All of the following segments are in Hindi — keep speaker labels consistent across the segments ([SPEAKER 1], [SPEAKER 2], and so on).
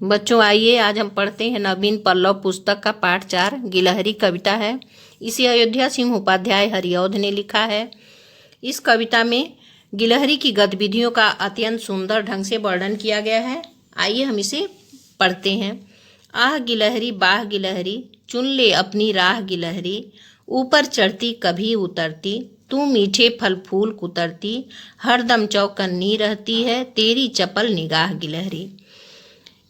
[SPEAKER 1] बच्चों आइए, आज हम पढ़ते हैं नवीन पल्लव पुस्तक का पाठ 4। गिलहरी कविता है। इसे अयोध्या सिंह उपाध्याय हरिऔध ने लिखा है। इस कविता में गिलहरी की गतिविधियों का अत्यंत सुंदर ढंग से वर्णन किया गया है। आइए हम इसे पढ़ते हैं। आह गिलहरी बाह गिलहरी, चुन ले अपनी राह गिलहरी, ऊपर चढ़ती कभी उतरती, तू मीठे फल फूल कुतरती, हरदम चौकन्नी रहती है तेरी चपल निगाह गिलहरी।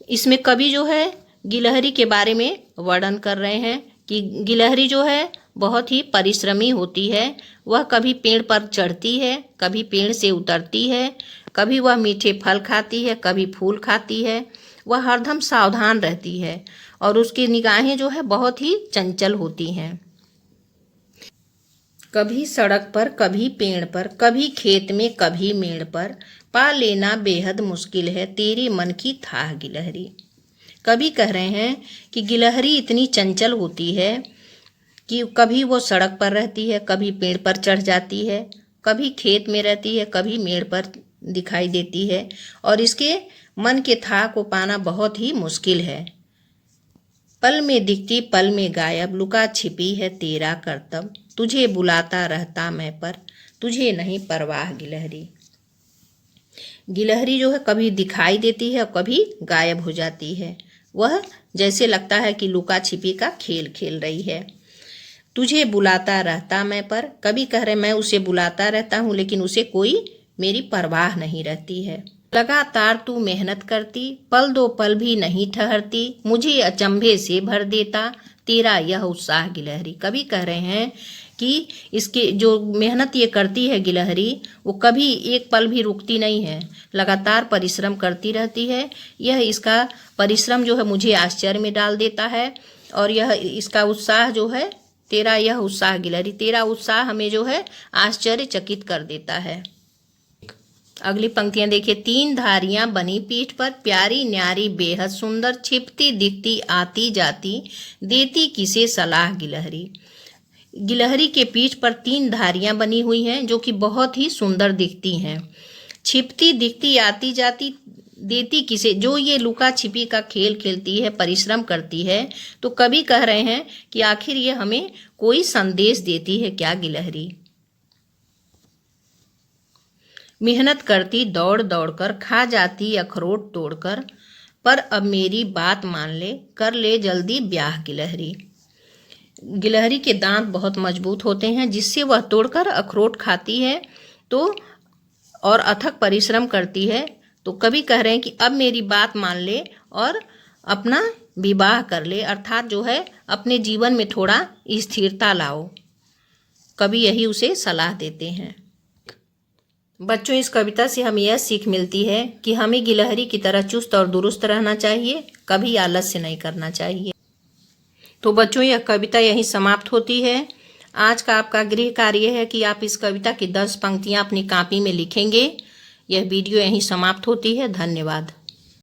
[SPEAKER 1] इसमें कवि जो है गिलहरी के बारे में वर्णन कर रहे हैं कि गिलहरी जो है बहुत ही परिश्रमी होती है। वह कभी पेड़ पर चढ़ती है, कभी पेड़ से उतरती है, कभी वह मीठे फल खाती है, कभी फूल खाती है। वह हरदम सावधान रहती है और उसकी निगाहें जो है बहुत ही चंचल होती हैं। कभी सड़क पर, कभी पेड़ पर, कभी खेत में, कभी मेड़ पर, पा लेना बेहद मुश्किल है तेरे मन की थाह गिलहरी। कभी कह रहे हैं कि गिलहरी इतनी चंचल होती है कि कभी वो सड़क पर रहती है, कभी पेड़ पर चढ़ जाती है, कभी खेत में रहती है, कभी मेड़ पर दिखाई देती है और इसके मन के थाह को पाना बहुत ही मुश्किल है। पल में दिखती पल में गायब, लुका छिपी है तेरा करतब, तुझे बुलाता रहता मैं पर तुझे नहीं परवाह गिलहरी। गिलहरी जो है कभी दिखाई देती है और कभी गायब हो जाती है। वह जैसे लगता है कि लुका छिपी का खेल खेल रही है। तुझे बुलाता रहता मैं पर, कभी कह रहे मैं उसे बुलाता रहता हूँ लेकिन उसे कोई मेरी परवाह नहीं रहती है। लगातार तू मेहनत करती, पल दो पल भी नहीं ठहरती, मुझे अचंभे से भर देता तेरा यह उत्साह गिलहरी। कभी कह रहे हैं कि इसके जो मेहनत ये करती है गिलहरी, वो कभी एक पल भी रुकती नहीं है, लगातार परिश्रम करती रहती है। यह इसका परिश्रम जो है मुझे आश्चर्य में डाल देता है और यह इसका उत्साह जो है तेरा यह उत्साह गिलहरी, तेरा उत्साह हमें जो है आश्चर्यचकित कर देता है। अगली पंक्तियां देखिए। तीन धारियां बनी पीठ पर, प्यारी न्यारी बेहद सुंदर, छिपती दिखती आती जाती, देती किसे सलाह गिलहरी। गिलहरी के पीठ पर तीन धारियां बनी हुई हैं जो कि बहुत ही सुंदर दिखती हैं। छिपती दिखती आती जाती, देती किसे, जो ये लुका छिपी का खेल खेलती है, परिश्रम करती है, तो कभी कह रहे हैं कि आखिर ये हमें कोई संदेश देती है क्या गिलहरी। मेहनत करती दौड़ दौड़ कर, खा जाती अखरोट तोड़कर, पर अब मेरी बात मान ले, कर ले जल्दी ब्याह गिलहरी। गिलहरी के दांत बहुत मजबूत होते हैं जिससे वह तोड़कर अखरोट खाती है तो और अथक परिश्रम करती है। तो कभी कह रहे हैं कि अब मेरी बात मान ले और अपना विवाह कर ले, अर्थात जो है अपने जीवन में थोड़ा स्थिरता लाओ। कभी यही उसे सलाह देते हैं। बच्चों, इस कविता से हमें यह सीख मिलती है कि हमें गिलहरी की तरह चुस्त और दुरुस्त रहना चाहिए, कभी आलस्य नहीं करना चाहिए। तो बच्चों, यह कविता यहीं समाप्त होती है। आज का आपका गृह कार्य है कि आप इस कविता की 10 पंक्तियां अपनी कॉपी में लिखेंगे। यह वीडियो यहीं समाप्त होती है। धन्यवाद।